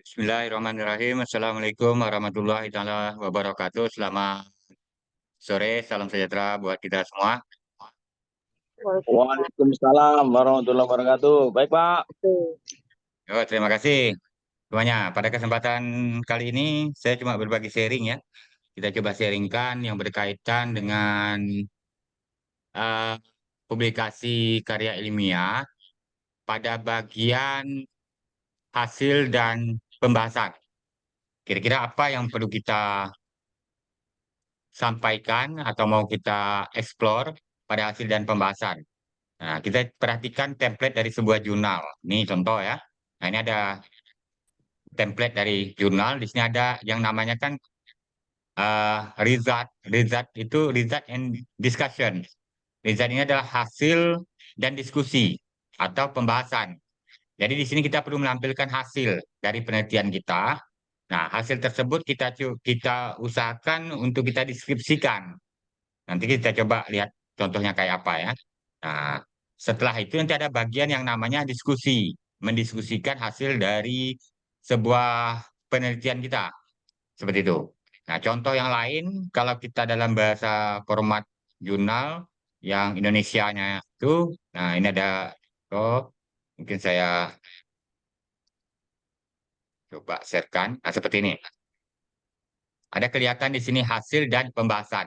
Bismillahirrahmanirrahim. Assalamualaikum warahmatullahi taala wabarakatuh. Selamat sore, salam sejahtera buat kita semua. Waalaikumsalam. Waalaikumsalam warahmatullahi wabarakatuh. Baik, Pak. Oh, terima kasih semuanya. Pada kesempatan kali ini saya cuma berbagi sharing ya. Kita coba sharingkan yang berkaitan dengan eh, publikasi karya ilmiah pada bagian hasil dan pembahasan. Kira-kira apa yang perlu kita sampaikan atau mau kita explore pada hasil dan pembahasan. Nah, kita perhatikan template dari sebuah jurnal. Ini contoh ya. Nah, ini ada template dari jurnal. Di sini ada yang namanya kan result. Result itu result and discussion. Result ini adalah hasil dan diskusi atau pembahasan. Jadi di sini kita perlu menampilkan hasil dari penelitian kita. Nah, hasil tersebut kita usahakan untuk kita deskripsikan. Nanti kita coba lihat contohnya kayak apa ya. Nah, setelah itu nanti ada bagian yang namanya diskusi, mendiskusikan hasil dari sebuah penelitian kita, seperti itu. Nah, contoh yang lain, kalau kita dalam bahasa format jurnal yang Indonesianya itu, nah ini ada, oh, mungkin saya coba sharekan, nah seperti ini. Ada kelihatan di sini hasil dan pembahasan.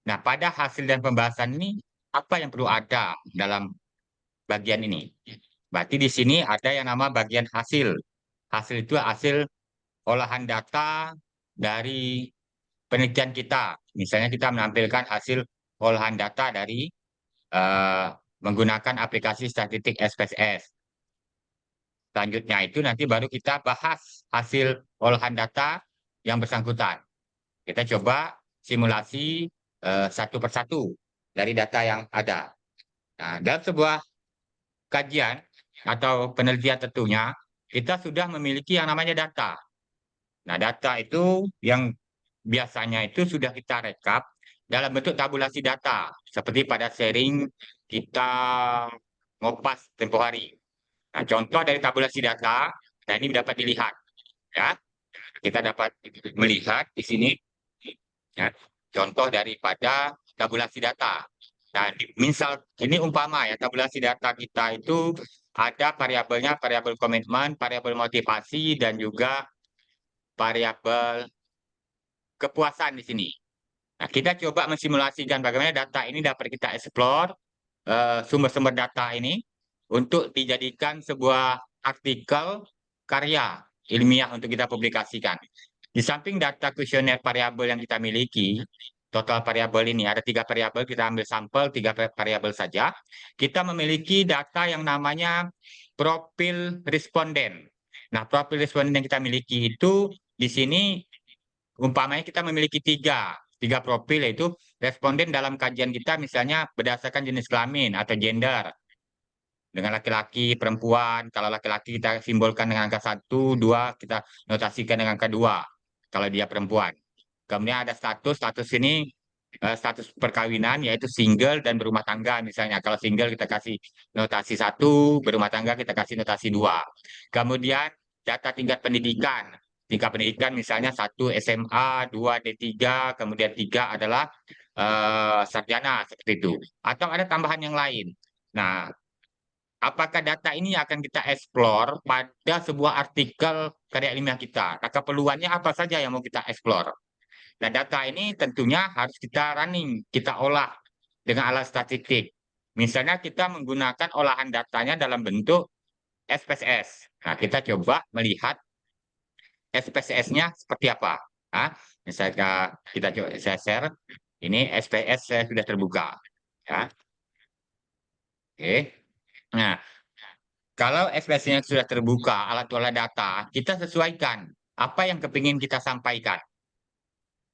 Nah, pada hasil dan pembahasan ini, apa yang perlu ada dalam bagian ini? Berarti di sini ada yang nama bagian hasil. Hasil itu hasil olahan data dari penelitian kita. Misalnya kita menampilkan hasil olahan data dari eh, menggunakan aplikasi statistik SPSS. Selanjutnya itu nanti baru kita bahas hasil olahan data yang bersangkutan. Kita coba simulasi satu persatu dari data yang ada. Nah, dalam sebuah kajian atau penelitian tentunya, kita sudah memiliki yang namanya data. Nah, data itu yang biasanya itu sudah kita rekap dalam bentuk tabulasi data, seperti pada sharing kita ngopas tempo hari. Nah, contoh dari tabulasi data, nah ini dapat dilihat, ya. Kita dapat melihat di sini, ya, contoh daripada tabulasi data. Nah, misal ini umpama ya tabulasi data kita itu ada variabelnya, variabel komitmen, variabel motivasi, dan juga variabel kepuasan di sini. Nah, kita coba mensimulasikan bagaimana data ini dapat kita explore sumber-sumber data ini untuk dijadikan sebuah artikel karya ilmiah untuk kita publikasikan. Di samping data kuesioner variabel yang kita miliki, total variabel ini ada 3 variabel, kita ambil sampel 3 variabel saja. Kita memiliki data yang namanya profil responden. Nah, profil responden yang kita miliki itu di sini umpamanya kita memiliki tiga profil, yaitu responden dalam kajian kita misalnya berdasarkan jenis kelamin atau gender. Dengan laki-laki, perempuan, kalau laki-laki kita simbolkan dengan angka 1, 2, kita notasikan dengan angka 2, kalau dia perempuan. Kemudian ada status ini status perkawinan, yaitu single dan berumah tangga misalnya. Kalau single kita kasih notasi 1, berumah tangga kita kasih notasi 2. Kemudian data tingkat pendidikan. Tingkat pendidikan misalnya 1 SMA, 2 D3, kemudian 3 adalah sarjana, seperti itu. Atau ada tambahan yang lain. Nah, apakah data ini akan kita explore pada sebuah artikel karya ilmiah kita? Nah, keperluannya apa saja yang mau kita explore? Nah, data ini tentunya harus kita running, kita olah dengan alat statistik. Misalnya kita menggunakan olahan datanya dalam bentuk SPSS. Nah, kita coba melihat SPSS-nya seperti apa. Nah, misalnya kita coba saya share, ini SPS saya sudah terbuka. Ya. Oke. Nah, kalau SPSS-nya sudah terbuka, alat olah data, kita sesuaikan apa yang kepingin kita sampaikan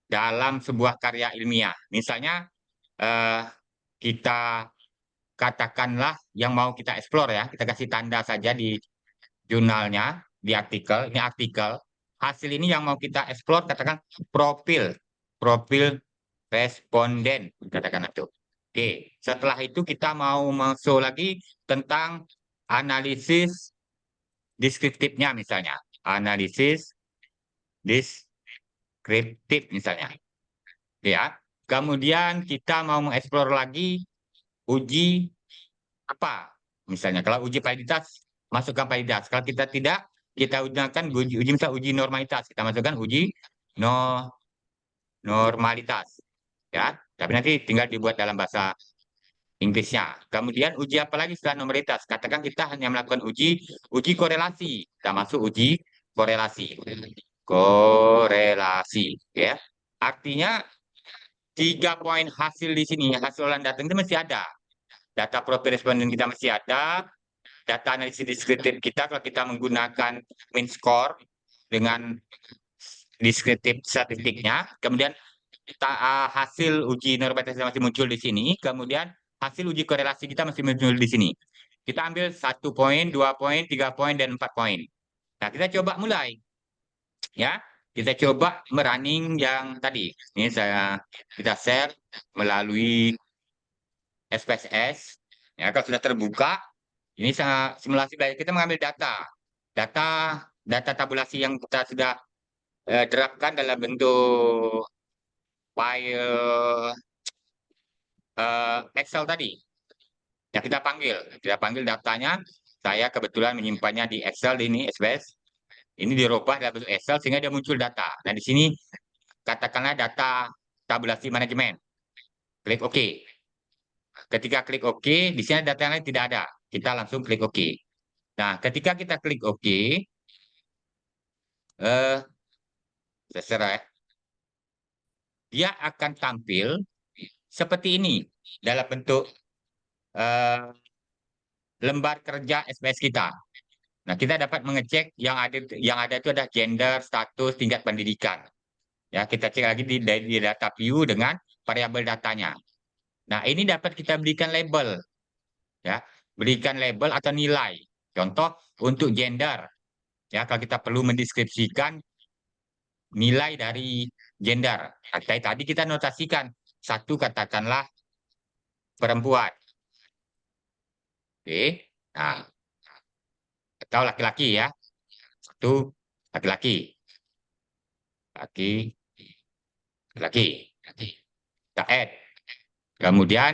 dalam sebuah karya ilmiah. Misalnya, eh, kita katakanlah yang mau kita explore ya, kita kasih tanda saja di jurnalnya, di artikel, ini artikel. Hasil ini yang mau kita explore, katakan profil, profil responden, katakan itu. Oke, setelah itu kita mau masuk lagi tentang analisis deskriptifnya misalnya. analisis deskriptif misalnya. Ya. Kemudian kita mau mengeksplor lagi uji apa? Misalnya kalau uji validitas, masukkan validitas. Kalau kita tidak, kita gunakan uji misal uji normalitas. Kita masukkan uji no normalitas. Ya. Tapi nanti tinggal dibuat dalam bahasa Inggrisnya. Kemudian uji apa lagi setelah normalitas? Katakan kita hanya melakukan uji korelasi. Kita masuk uji korelasi. Korelasi, ya. Artinya 3 poin hasil di sini, hasil olahan data itu masih ada. Data profil responden kita masih ada, data analisis deskriptif kita kalau kita menggunakan mean score dengan deskriptif statistiknya, kemudian hasil uji normalitas masih muncul di sini, kemudian hasil uji korelasi kita masih muncul di sini. Kita ambil 1 poin, 2 poin, 3 poin, dan 4 poin. Nah, kita coba mulai. Ya, kita coba merunning yang tadi. Ini kita share melalui SPSS. Ya, kalau sudah terbuka, ini simulasi belajar kita mengambil data, data tabulasi yang kita sudah terapkan dalam bentuk file Excel tadi. Ya, kita panggil datanya. Saya kebetulan menyimpannya di Excel ini SPS. Ini dirubah dalam bentuk Excel sehingga dia muncul data. Nah, di sini katakanlah data tabulasi manajemen. Klik OK. Ketika klik OK, di sini data yang lain tidak ada. Kita langsung klik OK. Nah, ketika kita klik OK, terserah ya, dia akan tampil seperti ini dalam bentuk lembar kerja SPS kita. Nah, kita dapat mengecek yang ada itu ada gender, status, tingkat pendidikan. Ya, kita cek lagi di data view dengan variabel datanya. Nah, ini dapat kita berikan label. Ya, berikan label atau nilai. Contoh untuk gender. Ya, kalau kita perlu mendeskripsikan nilai dari gender. Tadi kita notasikan satu katakanlah perempuan. Oke. Nah, atau laki-laki ya. Satu laki-laki. Laki, laki. Kita add. Kemudian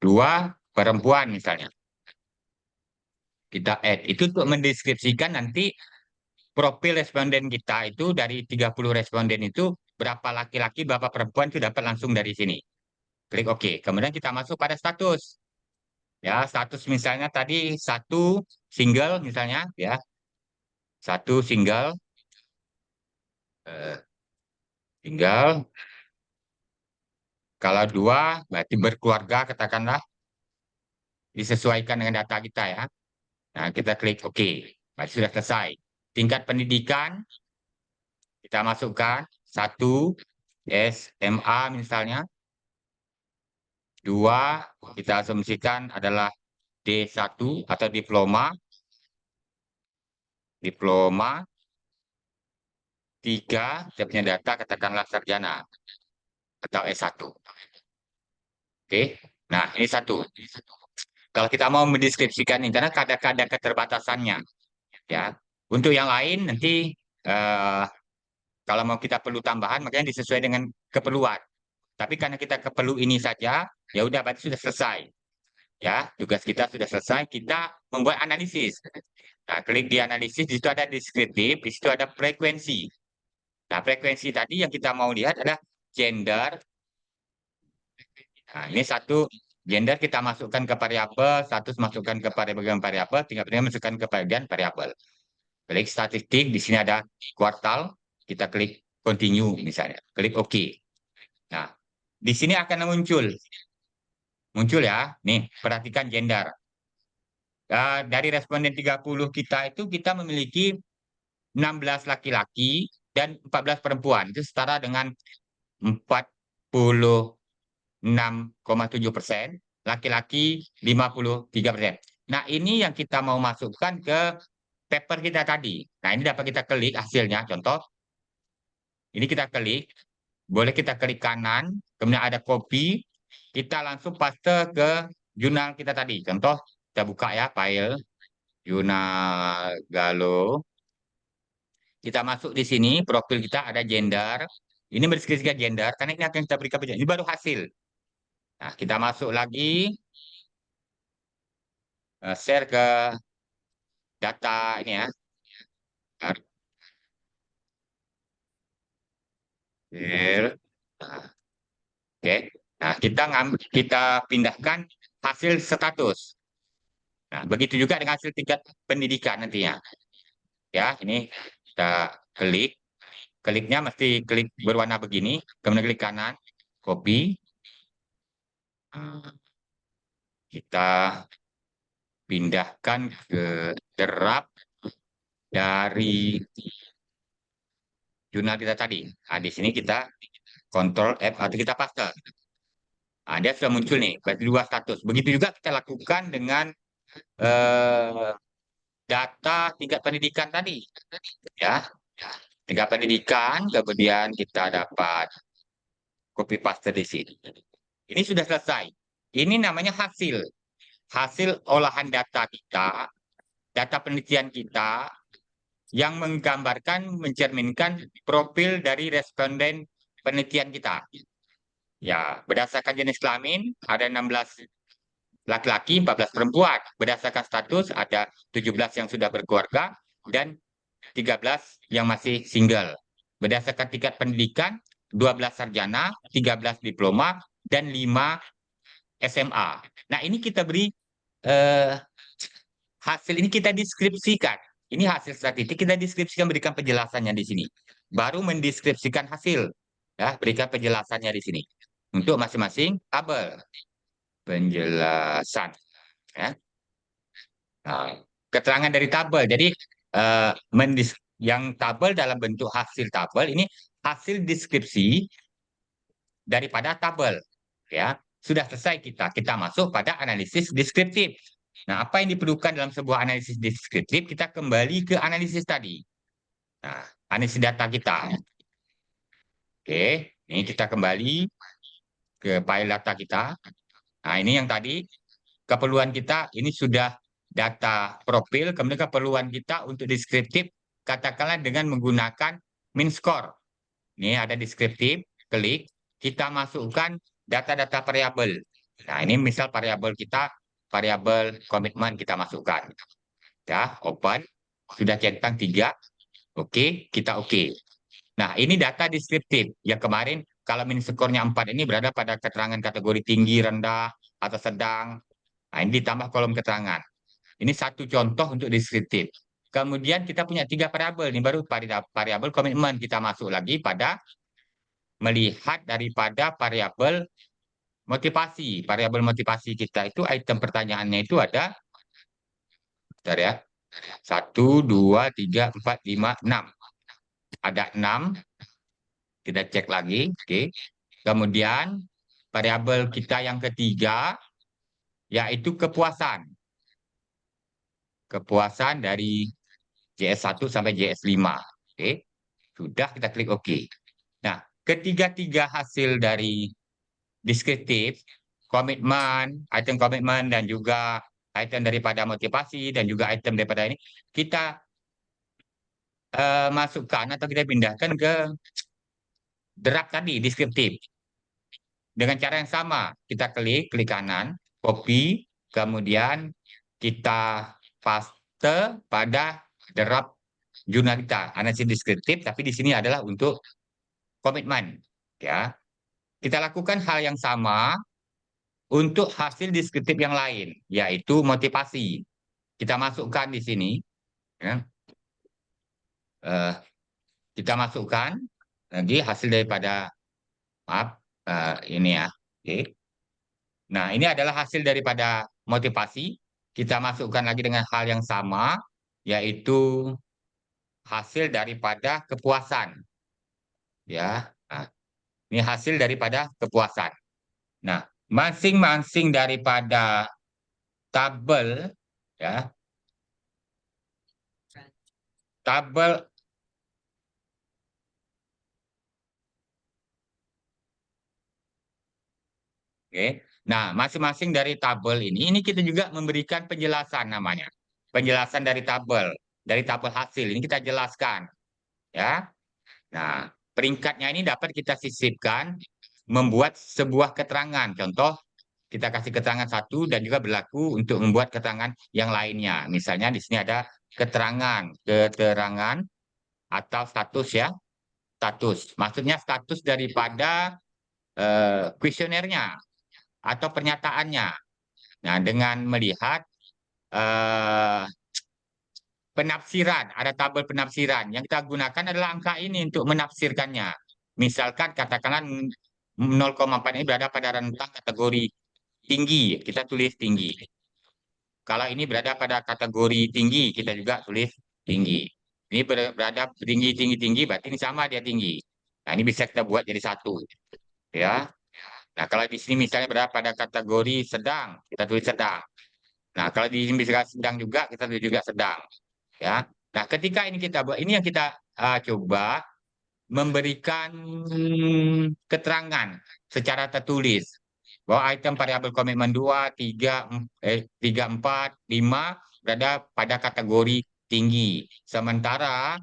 2 perempuan misalnya. Kita add. Itu untuk mendeskripsikan nanti profil responden kita itu dari 30 responden itu berapa laki-laki, berapa perempuan itu dapat langsung dari sini. Klik OK. Kemudian kita masuk pada status. Ya, status misalnya tadi satu single misalnya ya. Satu single tinggal kalau 2 berarti berkeluarga katakanlah disesuaikan dengan data kita ya. Nah, kita klik OK. Berarti sudah selesai. Tingkat pendidikan kita masukkan 1 SMA misalnya. 2 kita asumsikan adalah D1 atau diploma. 3 saya punya data katakanlah sarjana atau S1. Oke. Nah, ini 1. Kalau kita mau mendeskripsikan ini karena kadang-kadang keterbatasannya ya. Untuk yang lain nanti kalau mau kita perlu tambahan makanya disesuaikan dengan keperluan. Tapi karena kita perlu ini saja, ya udah berarti sudah selesai. Ya, tugas kita sudah selesai, kita membuat analisis. Nah, klik di analisis, di situ ada deskriptif, di situ ada frekuensi. Nah, frekuensi tadi yang kita mau lihat adalah gender. Nah, ini satu gender kita masukkan ke variabel, status masukkan ke variabel, tingkat pendidikan masukkan ke bagian variabel. Klik statistik, di sini ada kuartal, kita klik continue misalnya, klik OK. Nah, di sini akan muncul ya. Nih, perhatikan gender. Dari responden 30 kita itu kita memiliki 16 laki-laki dan 14 perempuan. Itu setara dengan 46,7%, laki-laki 53%. Nah, ini yang kita mau masukkan ke paper kita tadi. Nah, ini dapat kita klik hasilnya. Contoh, ini kita klik. Boleh kita klik kanan, kemudian ada copy. Kita langsung paste ke jurnal kita tadi. Contoh, kita buka ya file jurnal Galo. Kita masuk di sini, profil kita ada gender. Ini mendeskripsikan gender, karena ini akan kita berikan penjelasan. Ini baru hasil. Nah, kita masuk lagi, share ke data ini ya. Share. Nah, oke. Nah, kita pindahkan hasil status. Nah, begitu juga dengan hasil tingkat pendidikan nantinya. Ya, ini kita klik. Kliknya mesti klik berwarna begini, kemudian klik kanan, copy. Kita pindahkan ke derap dari jurnal kita tadi. Nah, di sini kita Ctrl F atau kita paste. Nah, dia sudah muncul nih, berarti dua status. Begitu juga kita lakukan dengan eh, data tingkat pendidikan tadi. Ya, tingkat pendidikan, kemudian kita dapat copy paste di sini. Ini sudah selesai. Ini namanya hasil. Hasil olahan data kita, data penelitian kita, yang menggambarkan, mencerminkan profil dari responden penelitian kita. Ya, berdasarkan jenis kelamin, ada 16 laki-laki, 14 perempuan. Berdasarkan status, ada 17 yang sudah berkeluarga, dan 13 yang masih single. Berdasarkan tingkat pendidikan, 12 sarjana, 13 diploma, dan 5 SMA. Nah, ini kita beri eh, hasil ini kita deskripsikan. Ini hasil statistik kita deskripsikan, berikan penjelasannya di sini. Baru mendeskripsikan hasil, ya, berikan penjelasannya di sini untuk masing-masing tabel penjelasan. Ya. Nah, keterangan dari tabel. Jadi eh, yang tabel dalam bentuk hasil tabel ini hasil deskripsi daripada tabel. Ya, sudah selesai kita. Kita masuk pada analisis deskriptif. Nah, apa yang diperlukan dalam sebuah analisis deskriptif? Kita kembali ke analisis tadi. Nah, analisis data kita. Oke, ini kita kembali ke file data kita. Nah, ini yang tadi keperluan kita, ini sudah data profil, kemudian keperluan kita untuk deskriptif, katakanlah dengan menggunakan min score. Ini ada deskriptif, klik, kita masukkan data-data variabel. Nah, ini misal variabel kita, variabel komitmen kita masukkan. Ya, open, sudah centang 3, oke, kita oke. Nah, ini data deskriptif. Yang kemarin, kalau min skornya 4 ini berada pada keterangan kategori tinggi, rendah, atau sedang. Nah, ini ditambah kolom keterangan. Ini satu contoh untuk deskriptif. Kemudian kita punya 3 variabel. Ini baru variabel komitmen. Kita masuk lagi pada melihat daripada variabel motivasi. Variabel motivasi kita itu item pertanyaannya itu ada, bentar ya, 1, 2, 3, 4, 5, 6. Ada 6. Kita cek lagi. Oke. Kemudian variabel kita yang ketiga yaitu kepuasan. Kepuasan dari JS1 sampai JS5. Oke. Sudah, kita klik OK. Nah, ketiga-tiga hasil dari deskriptif, komitmen, item komitmen, dan juga item daripada motivasi, dan juga item daripada ini, kita masukkan atau kita pindahkan ke draft tadi, deskriptif. Dengan cara yang sama, kita klik kanan, copy, kemudian kita paste pada draft jurnal kita, analisis deskriptif, tapi di sini adalah untuk komitmen. Ya, kita lakukan hal yang sama untuk hasil deskriptif yang lain, yaitu motivasi. Kita masukkan di sini, ya. Eh, kita masukkan lagi hasil daripada, maaf, ini ya. Oke. Nah, ini adalah hasil daripada motivasi. Kita masukkan lagi dengan hal yang sama, yaitu hasil daripada kepuasan. Ya, nah, ini hasil daripada kepuasan. Nah, masing-masing daripada tabel, ya, tabel. Oke. Nah, masing-masing dari tabel ini kita juga memberikan penjelasan namanya. Penjelasan dari tabel hasil. Ini kita jelaskan. Ya. Nah, peringkatnya ini dapat kita sisipkan membuat sebuah keterangan. Contoh, kita kasih keterangan satu dan juga berlaku untuk membuat keterangan yang lainnya. Misalnya di sini ada keterangan atau status ya, status. Maksudnya status daripada kuesionernya atau pernyataannya. Nah, dengan melihat eh, penafsiran, ada tabel penafsiran. Yang kita gunakan adalah angka ini untuk menafsirkannya. Misalkan katakanlah 0,4 ini berada pada rentang kategori tinggi, kita tulis tinggi. Kalau ini berada pada kategori tinggi, kita juga tulis tinggi. Ini berada tinggi, tinggi, tinggi, berarti ini sama dia tinggi. Nah, ini bisa kita buat jadi satu. Ya. Nah, kalau di sini misalnya berada pada kategori sedang, kita tulis sedang. Nah, kalau di sini bisa sedang juga, kita tulis juga sedang. Ya. Nah, ketika ini kita buat, ini yang kita coba memberikan keterangan secara tertulis bahwa item variabel komitmen 2, 3, 3, 4, 5 berada pada kategori tinggi. Sementara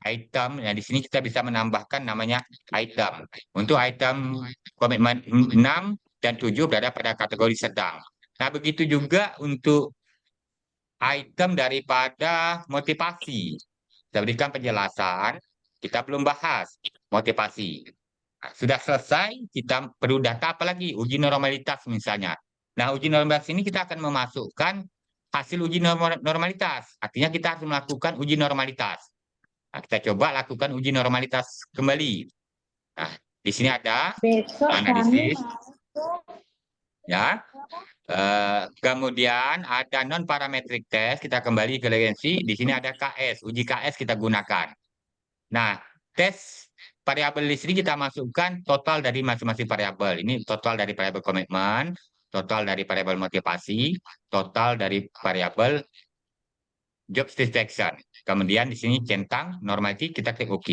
item, nah di sini kita bisa menambahkan namanya item. Untuk item komitmen 6 dan 7 berada pada kategori sedang. Nah, begitu juga untuk item daripada motivasi. Kita berikan penjelasan, kita belum bahas motivasi. Nah, sudah selesai, kita perlu data apa lagi? Uji normalitas misalnya. Nah, uji normalitas ini kita akan memasukkan hasil uji normalitas. Artinya kita harus melakukan uji normalitas. Nah, kita coba lakukan uji normalitas kembali. Nah, di sini ada Besok kami analisis, ya. Kemudian ada non parametric test, kita kembali ke referensi. Di sini ada KS, uji KS kita gunakan. Nah, tes variabel di sini kita masukkan total dari masing-masing variabel. Ini total dari variabel komitmen, total dari variabel motivasi, total dari variabel job satisfaction. Kemudian di sini centang normatif, kita klik OK.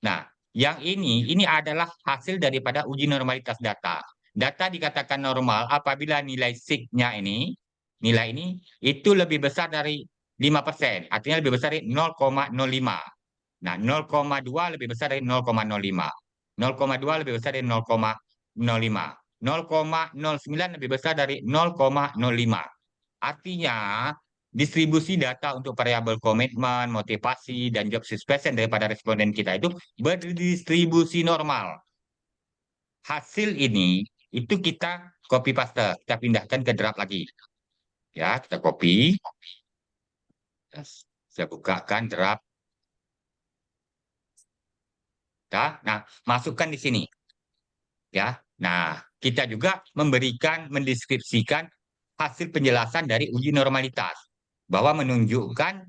Nah, yang ini adalah hasil daripada uji normalitas data. Data dikatakan normal apabila nilai sig-nya ini, nilai ini itu lebih besar dari 5%, artinya lebih besar dari 0,05. Nah, 0,2 lebih besar dari 0,05. 0,2 lebih besar dari 0,05. 0,09 lebih besar dari 0,05. Artinya, distribusi data untuk variabel komitmen, motivasi, dan job satisfaction daripada responden kita itu berdistribusi normal. Hasil ini itu kita copy paste, kita pindahkan ke draft lagi. Ya, kita copy. Saya bukakan draft. Nah, masukkan di sini. Ya. Nah, kita juga mendeskripsikan hasil penjelasan dari uji normalitas bahwa menunjukkan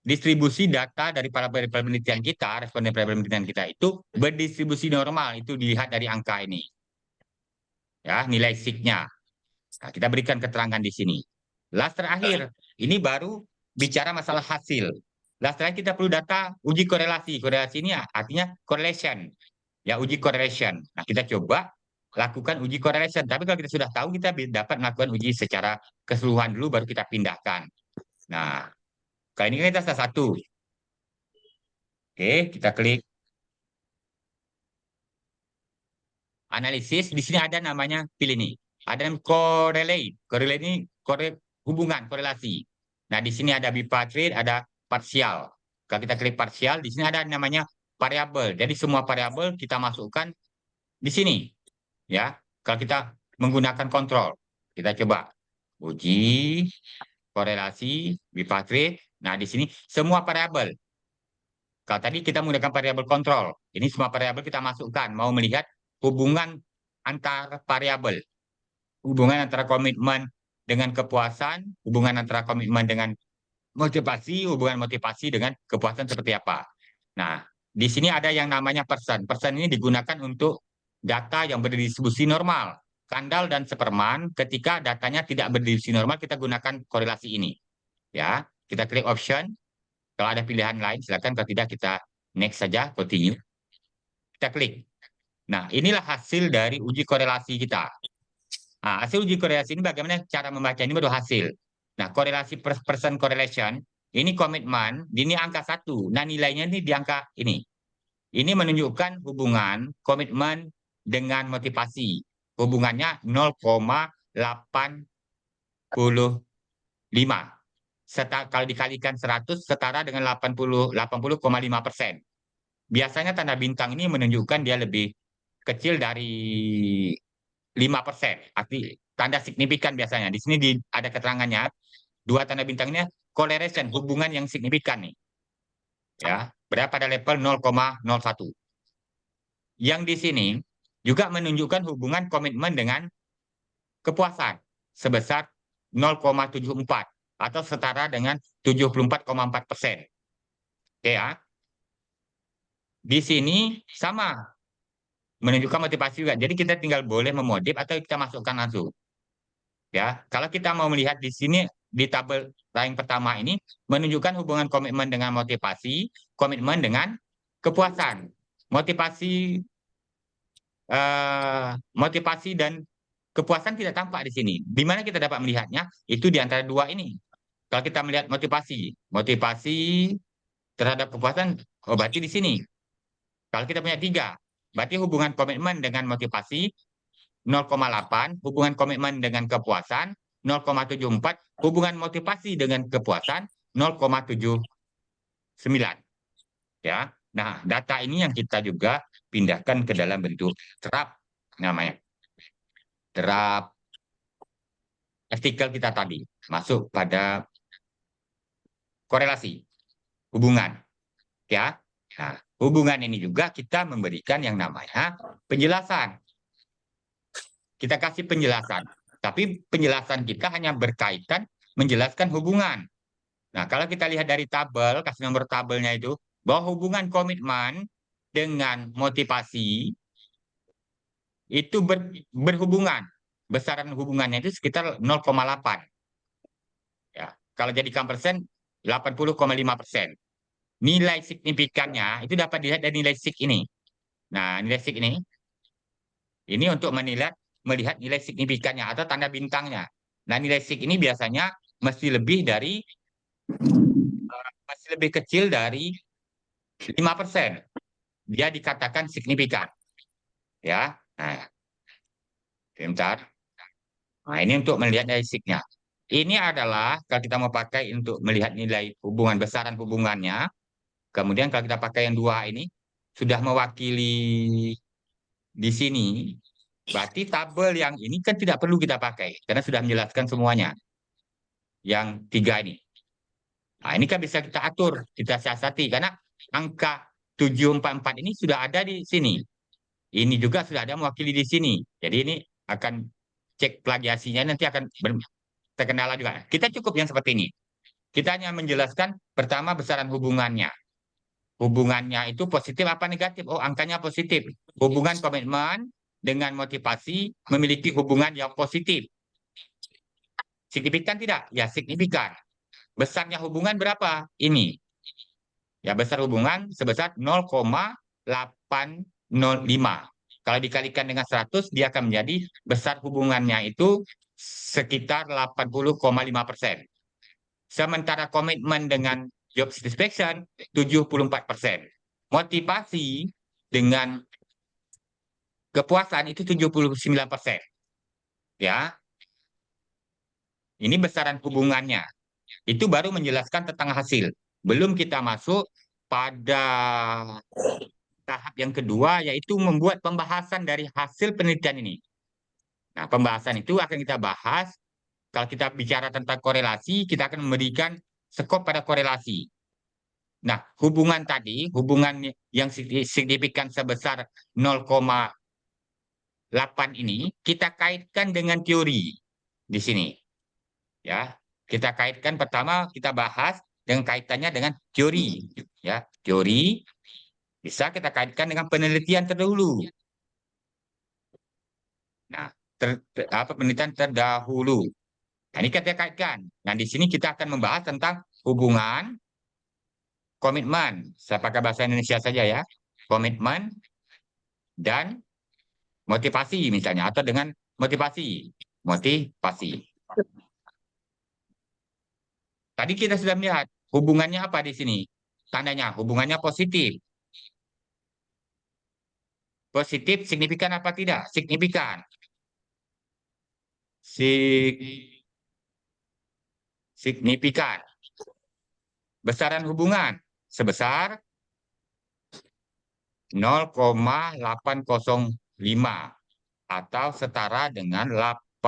distribusi data dari para penelitian kita, responden penelitian kita itu berdistribusi normal, itu dilihat dari angka ini. Ya, nilai sig-nya. Nah, kita berikan keterangan di sini. Last terakhir, ini baru bicara masalah hasil. Last terakhir kita perlu data uji korelasi. Korelasi ini artinya correlation. Ya, uji correlation. Nah, kita coba lakukan uji correlation. Tapi kalau kita sudah tahu, kita dapat melakukan uji secara keseluruhan dulu, baru kita pindahkan. Nah, kali ini kita salah satu. Oke, kita klik analisis. Di sini ada namanya, pilih nih. Ada yang correlate. Correlate ini hubungan, korelasi. Nah, di sini ada bipartite, ada parsial. Kalau kita klik parsial, di sini ada namanya variabel. Jadi semua variabel kita masukkan di sini. Ya, kalau kita menggunakan kontrol, kita coba uji korelasi bipartite. Nah, di sini semua variabel. Kalau tadi kita menggunakan variabel kontrol, ini semua variabel kita masukkan. Mau melihat hubungan antar variabel, hubungan antara komitmen dengan kepuasan, hubungan antara komitmen dengan motivasi, hubungan motivasi dengan kepuasan seperti apa. Nah, di sini ada yang namanya persen. Persen ini digunakan untuk data yang berdistribusi normal. Kandal dan Superman, ketika datanya tidak berdistribusi normal, kita gunakan korelasi ini. Ya, kita klik option. Kalau ada pilihan lain, silakan. Kalau tidak, kita next saja, continue. Kita klik. Nah, inilah hasil dari uji korelasi kita. Nah, hasil uji korelasi ini bagaimana cara membaca ini baru hasil. Nah, korelasi percent correlation Ini komitmen, ini angka 1. Nah, nilainya ini di angka ini. Ini menunjukkan hubungan komitmen dengan motivasi. Hubungannya 0,85. Kalau dikalikan 100 setara dengan 80,5%. Biasanya tanda bintang ini menunjukkan dia lebih kecil dari 5%. Arti tanda signifikan biasanya. Di sini ada keterangannya. Dua tanda bintangnya correlation, hubungan yang signifikan nih. Ya, berada pada level 0,01. Yang di sini juga menunjukkan hubungan komitmen dengan kepuasan sebesar 0,74 atau setara dengan 74,4%. Oke ya. Di sini sama menunjukkan motivasi juga. Jadi kita tinggal boleh memodif atau kita masukkan langsung. Ya, kalau kita mau melihat di sini di tabel yang pertama ini menunjukkan hubungan komitmen dengan motivasi, komitmen dengan kepuasan. Motivasi dan kepuasan tidak tampak di sini. Di mana kita dapat melihatnya? Itu di antara dua ini. Kalau kita melihat motivasi terhadap kepuasan, oh berarti di sini. Kalau kita punya tiga, berarti hubungan komitmen dengan motivasi 0,8, hubungan komitmen dengan kepuasan 0,74, hubungan motivasi dengan kepuasan 0,79. Ya. Nah, data ini yang kita juga pindahkan ke dalam bentuk terap namanya. Terap artikel kita tadi masuk pada korelasi hubungan, ya. Nah, hubungan ini juga kita memberikan yang namanya penjelasan. Kita kasih penjelasan, tapi penjelasan kita hanya berkaitan menjelaskan hubungan. Nah, kalau kita lihat dari tabel, kasih nomor tabelnya itu, bahwa hubungan komitmen dengan motivasi itu berhubungan. Besaran hubungannya itu sekitar 0,8. Ya, kalau jadikan persen, 80,5%. Nilai signifikannya itu dapat dilihat dari nilai sig ini. Nah, nilai sig ini untuk melihat nilai signifikannya atau tanda bintangnya. Nah, nilai sig ini biasanya masih lebih kecil dari 5%. Dia dikatakan signifikan. Ya. Nah, sebentar. Nah, ini untuk melihat nilai sig-nya. Ini adalah kalau kita mau pakai untuk melihat nilai hubungan, besaran hubungannya. Kemudian kalau kita pakai yang dua ini, sudah mewakili di sini, berarti tabel yang ini kan tidak perlu kita pakai, karena sudah menjelaskan semuanya. Yang tiga ini. Nah, ini kan bisa kita atur, kita siasati, karena angka 744 ini sudah ada di sini. Ini juga sudah ada mewakili di sini. Jadi ini akan cek plagiasinya, nanti akan terkendala juga. Kita cukup yang seperti ini. Kita hanya menjelaskan pertama besaran hubungannya. Hubungannya itu positif apa negatif? Oh, angkanya positif. Hubungan komitmen dengan motivasi memiliki hubungan yang positif. Signifikan tidak? Ya, signifikan. Besarnya hubungan berapa? Ini. Ya, besar hubungan sebesar 0,805. Kalau dikalikan dengan 100, dia akan menjadi besar hubungannya itu sekitar 80,5%. Sementara komitmen dengan job satisfaction 74%. Motivasi dengan kepuasan itu 79%. Ya. Ini besaran hubungannya. Itu baru menjelaskan tentang hasil. Belum kita masuk pada tahap yang kedua, yaitu membuat pembahasan dari hasil penelitian ini. Nah, pembahasan itu akan kita bahas. Kalau kita bicara tentang korelasi, kita akan memberikan skop pada korelasi. Nah, hubungan tadi, hubungan yang signifikan sebesar 0,8 ini, kita kaitkan dengan teori di sini. Ya, kita kaitkan pertama kita bahas dengan kaitannya dengan teori. Ya, teori bisa kita kaitkan dengan penelitian terdahulu. Nah, penelitian terdahulu. Nah, ini kita kaitkan. Nah, di sini kita akan membahas tentang hubungan komitmen. Saya pakai bahasa Indonesia saja ya. Komitmen dan motivasi misalnya, atau dengan motivasi. Motivasi. Tadi kita sudah melihat hubungannya apa di sini? Tandanya hubungannya positif. Positif signifikan apa tidak? Signifikan. Signifikan. Besaran hubungan sebesar 0,805 atau setara dengan 80,5%.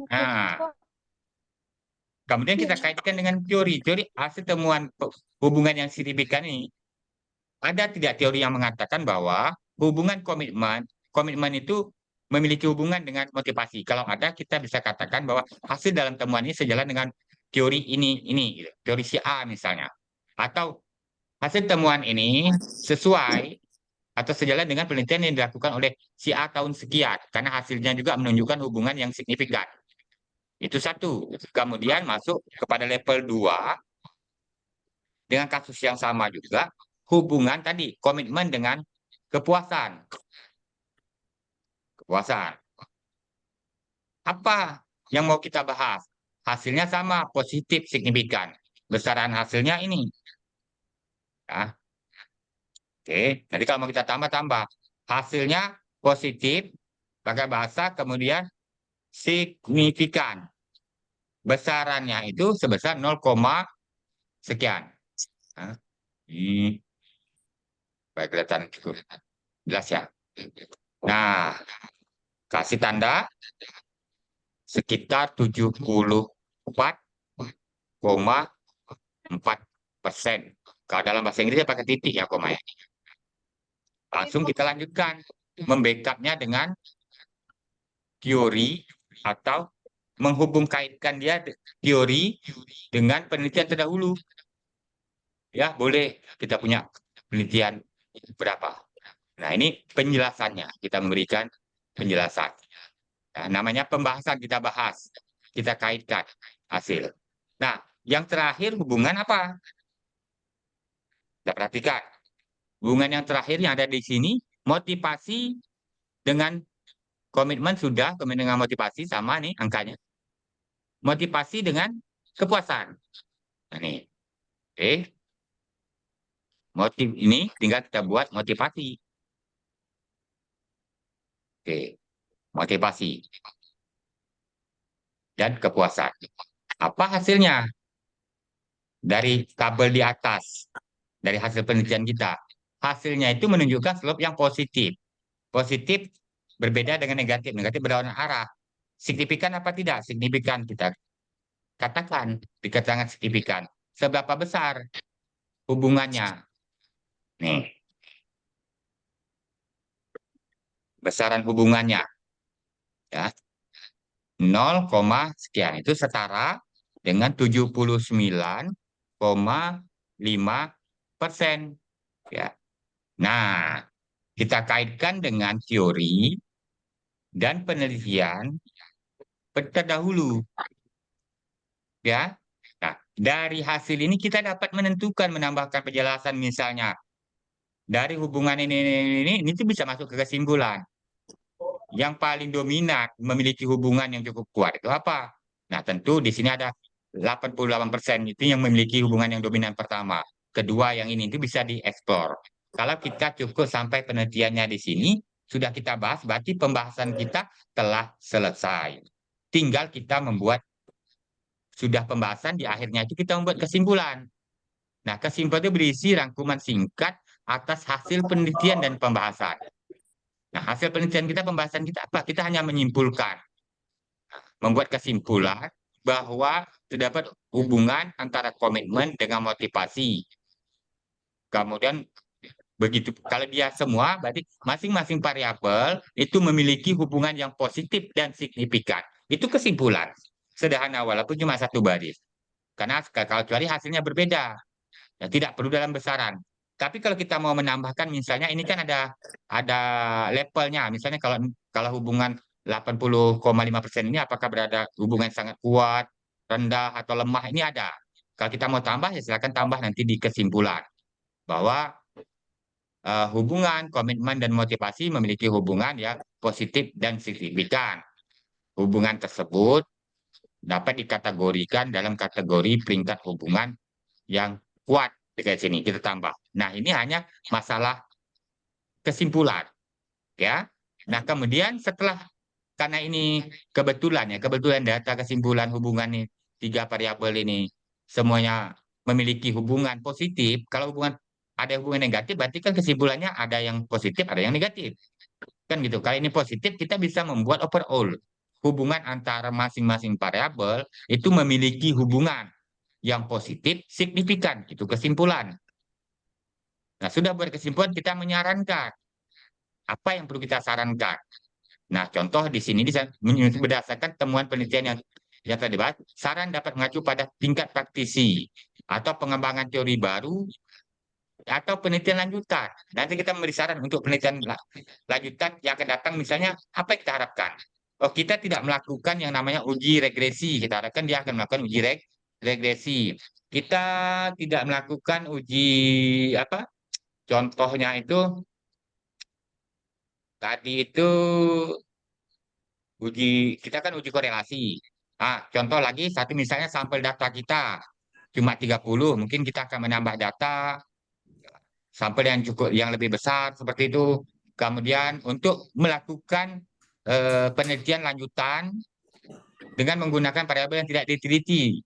Nah, kemudian kita kaitkan dengan teori. Teori hasil temuan hubungan yang signifikan ini, ada tidak teori yang mengatakan bahwa hubungan komitmen itu memiliki hubungan dengan motivasi? Kalau ada, kita bisa katakan bahwa hasil dalam temuan ini sejalan dengan teori ini, gitu. Teori si A misalnya. Atau hasil temuan ini sesuai atau sejalan dengan penelitian yang dilakukan oleh si A tahun sekian, karena hasilnya juga menunjukkan hubungan yang signifikan. Itu satu. Kemudian masuk kepada level 2 dengan kasus yang sama juga, hubungan tadi, komitmen dengan kepuasan. Kepuasan. Apa yang mau kita bahas? Hasilnya sama, positif, signifikan. Besaran hasilnya ini. Ya. Oke, jadi kalau mau kita tambah-tambah, hasilnya positif, pakai bahasa, kemudian signifikan. Besarannya itu sebesar 0, sekian. Nah, ini baik, kelihatan cukup jelas ya. Nah, kasih tanda sekitar 74,4%. Kalau dalam bahasa Inggrisnya pakai titik ya, koma ya. Langsung kita lanjutkan membackup-nya dengan teori atau menghubung kaitkan dia teori dengan penelitian terdahulu. Ya, boleh kita punya penelitian berapa. Nah, ini penjelasannya. Kita memberikan penjelasan. Nah, namanya pembahasan, kita bahas. Kita kaitkan hasil. Nah, yang terakhir hubungan apa? Kita perhatikan. Hubungan yang terakhir yang ada di sini, motivasi dengan komitmen sudah, komitmen dengan motivasi sama nih angkanya. Motivasi dengan kepuasan. Nah, nih. Oke. Motif ini tinggal kita buat motivasi. Oke. Motivasi dan kepuasan. Apa hasilnya? Dari tabel di atas, dari hasil penelitian kita. Hasilnya itu menunjukkan slope yang positif. Positif berbeda dengan negatif. Negatif berlawanan arah. Signifikan apa tidak? Signifikan, kita katakan di keterangan signifikan. Seberapa besar hubungannya? Nih, besaran hubungannya. Ya, 0, sekian. Itu setara dengan 79,5%. Ya. Nah, kita kaitkan dengan teori dan penelitian terdahulu. Ya. Nah, dari hasil ini kita dapat menentukan, menambahkan penjelasan misalnya dari hubungan ini itu bisa masuk ke kesimpulan. Yang paling dominan memiliki hubungan yang cukup kuat itu apa? Nah, tentu di sini ada 88% itu yang memiliki hubungan yang dominan pertama. Kedua yang ini itu bisa dieksplor. Kalau kita cukup sampai penelitiannya di sini, sudah kita bahas, berarti pembahasan kita telah selesai. Tinggal kita membuat, sudah pembahasan, di akhirnya itu kita membuat kesimpulan. Nah, kesimpulan itu berisi rangkuman singkat atas hasil penelitian dan pembahasan. Nah, hasil penelitian kita, pembahasan kita apa? Kita hanya menyimpulkan, membuat kesimpulan bahwa terdapat hubungan antara komitmen dengan motivasi. Kemudian begitu, kalau dia semua, berarti masing-masing variabel itu memiliki hubungan yang positif dan signifikan. Itu kesimpulan. Sederhana walaupun cuma satu baris. Karena kalau kecuali hasilnya berbeda, ya, tidak perlu dalam besaran. Tapi kalau kita mau menambahkan, misalnya ini kan ada levelnya. Misalnya kalau hubungan 80,5% ini apakah berada hubungan sangat kuat, rendah, atau lemah, ini ada. Kalau kita mau tambah, ya silakan tambah nanti di kesimpulan. Bahwa hubungan, komitmen, dan motivasi memiliki hubungan ya positif dan signifikan. Hubungan tersebut dapat dikategorikan dalam kategori peringkat hubungan yang kuat. Di sini kita tambah. Nah, ini hanya masalah kesimpulan, ya. Nah, kemudian karena ini kebetulan data kesimpulan hubungan nih, 3 variabel ini semuanya memiliki hubungan positif. Kalau ada hubungan negatif, berarti kan kesimpulannya ada yang positif, ada yang negatif. Kan gitu. Kalau ini positif, kita bisa membuat overall. Hubungan antara masing-masing variabel itu memiliki hubungan yang positif signifikan. Itu kesimpulan. Nah, sudah buat kesimpulan, kita menyarankan apa yang perlu kita sarankan. Nah, contoh di sini berdasarkan temuan penelitian yang terlibat, saran dapat mengacu pada tingkat praktisi atau pengembangan teori baru atau penelitian lanjutan. Nanti kita memberi saran untuk penelitian lanjutan yang akan datang, misalnya apa yang kita harapkan. Oh, kita tidak melakukan yang namanya uji regresi. Kita harapkan dia akan melakukan uji regresi. Kita tidak melakukan uji apa? Contohnya itu tadi itu kita kan uji korelasi. Contoh lagi satu, misalnya sampel data kita cuma 30, mungkin kita akan menambah data sampel yang yang lebih besar seperti itu. Kemudian untuk melakukan penelitian lanjutan dengan menggunakan variabel yang tidak diteliti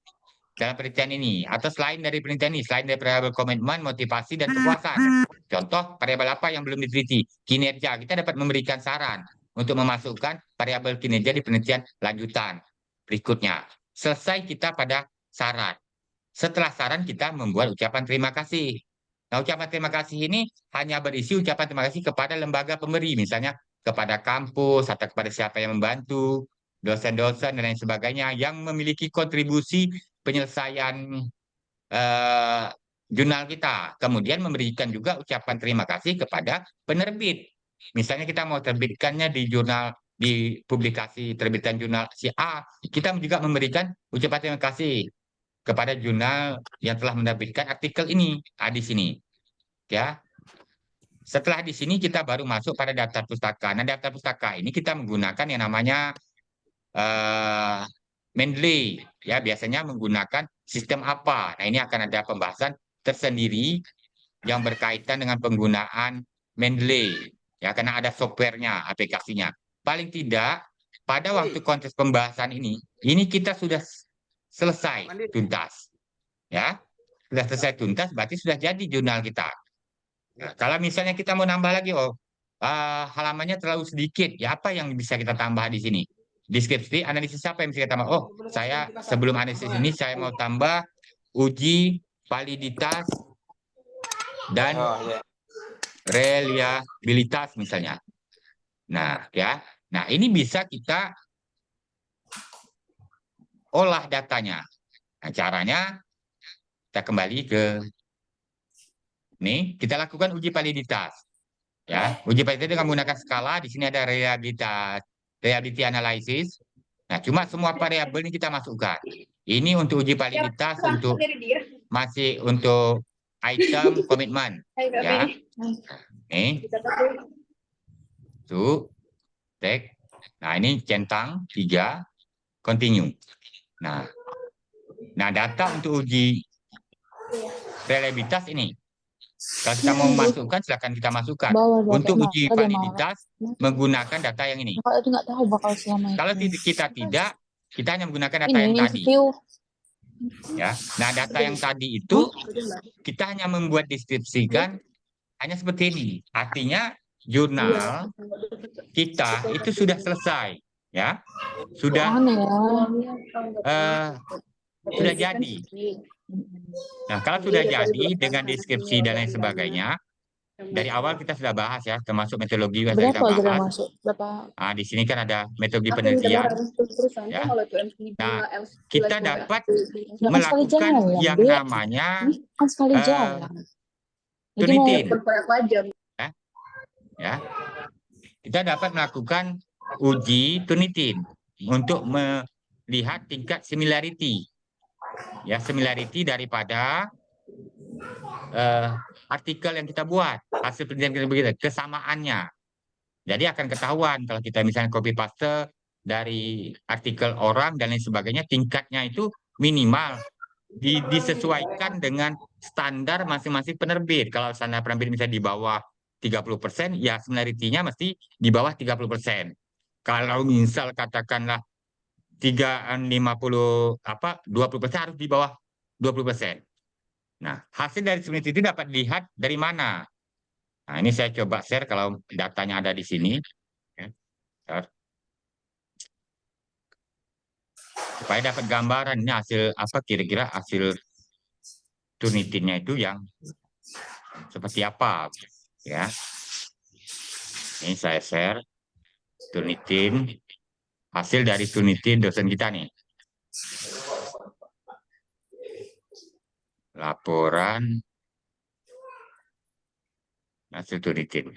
dalam penelitian ini, atau selain dari penelitian ini, selain dari variabel komitmen, motivasi, dan kepuasan. Contoh variabel apa yang belum diteliti? Kinerja. Kita dapat memberikan saran untuk memasukkan variabel kinerja di penelitian lanjutan berikutnya. Selesai kita pada saran. Setelah saran, kita membuat ucapan terima kasih. Nah, ucapan terima kasih ini hanya berisi ucapan terima kasih kepada lembaga pemberi, misalnya kepada kampus atau kepada siapa yang membantu, dosen-dosen dan lain sebagainya yang memiliki kontribusi penyelesaian jurnal kita. Kemudian memberikan juga ucapan terima kasih kepada penerbit. Misalnya kita mau terbitkannya di jurnal, di publikasi terbitan jurnal si A, kita juga memberikan ucapan terima kasih kepada jurnal yang telah menerbitkan artikel ini. Di sini, ya. Setelah di sini kita baru masuk pada daftar pustaka. Nah, daftar pustaka ini kita menggunakan yang namanya Mendeley, ya, biasanya menggunakan sistem apa. Nah, ini akan ada pembahasan tersendiri yang berkaitan dengan penggunaan Mendeley, ya, karena ada softwarenya, aplikasinya. Paling tidak pada waktu konteks pembahasan ini kita sudah selesai tuntas, ya, sudah selesai tuntas, berarti sudah jadi jurnal kita. Nah, kalau misalnya kita mau nambah lagi, halamannya terlalu sedikit, ya apa yang bisa kita tambah di sini? Deskripsi, analisis apa yang bisa kita tambah? Oh, saya sebelum analisis ini saya mau tambah uji validitas dan reliabilitas misalnya. Nah, ya. Nah, ini bisa kita olah datanya. Nah, caranya kita kembali ke ini, kita lakukan uji validitas. Ya, uji validitas dengan menggunakan skala. Di sini ada reliability analysis. Nah, cuma semua variabel ini kita masukkan. Ini untuk uji validitas, masih untuk item komitmen, ya. Nih, tuh, tek. Nah, ini centang 3, continue. Nah, data untuk uji reliabilitas ini. Kalau kita mau masukkan, silakan kita masukkan. Untuk uji validitas, menggunakan data yang ini. Kalau kita tidak, kita hanya menggunakan data yang tadi. Ya, nah, data yang tadi itu kita hanya membuat deskripsikan hanya seperti ini. Artinya jurnal kita itu sudah selesai, ya, sudah jadi. Nah, kalau sudah jadi dengan deskripsi dan lain sebagainya, dari awal kita sudah bahas, ya, termasuk metodologi yang kita bahas. Nah, di sini kan ada metodologi penelitian, ya. Nah, kita dapat melakukan yang namanya Turnitin, ya. Kita dapat melakukan uji Turnitin untuk melihat tingkat similarity, ya, similarity daripada artikel yang kita buat, hasil penelitian kita begitu, kesamaannya, Jadi akan ketahuan kalau kita misalnya copy paste dari artikel orang dan lain sebagainya, tingkatnya itu minimal disesuaikan dengan standar masing-masing penerbit. Kalau standar penerbit misalnya di bawah 30%, ya similarity-nya mesti di bawah 30%. Kalau misal katakanlah 50 apa 20% harus di bawah 20%. Nah, hasil dari similarity itu dapat dilihat dari mana? Nah, ini saya coba share kalau datanya ada di sini. Ya, supaya dapat gambaran ini hasil apa kira-kira hasil Turnitinnya itu yang seperti apa ya. Ini saya share Turnitin, hasil dari Turnitin dosen kita nih. Laporan hasil Turnitin.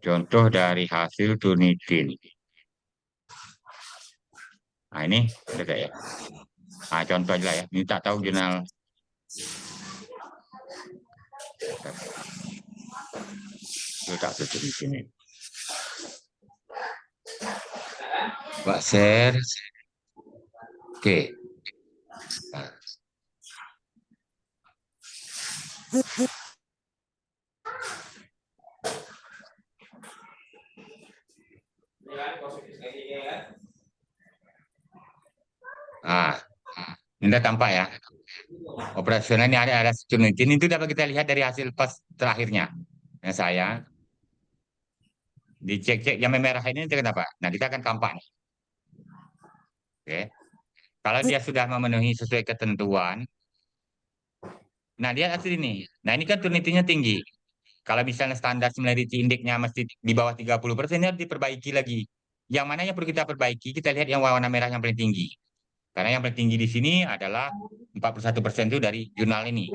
Contoh dari hasil Turnitin. Nah ini ada ya. Nah, contoh aja lah ya. Ini tak tahu jurnal. Tak tutup di sini. Pak share. Oke. Nah. Nah, ini udah tampak ya. Operasional ini ada Turnitin itu dapat kita lihat dari hasil pas terakhirnya. Nah, saya dicek-cek yang merah ini kenapa? Nah, kita akan tampak nih. Oke. Kalau dia sudah memenuhi sesuai ketentuan, nah dia hasil ini. Nah, ini kan Turnitinnya tinggi. Kalau misalnya standar similarity index-nya mesti di bawah 30%, ini harus diperbaiki lagi. Yang mana yang perlu kita perbaiki? Kita lihat yang warna merah yang paling tinggi. Karena yang paling tinggi di sini adalah 41% itu dari jurnal ini.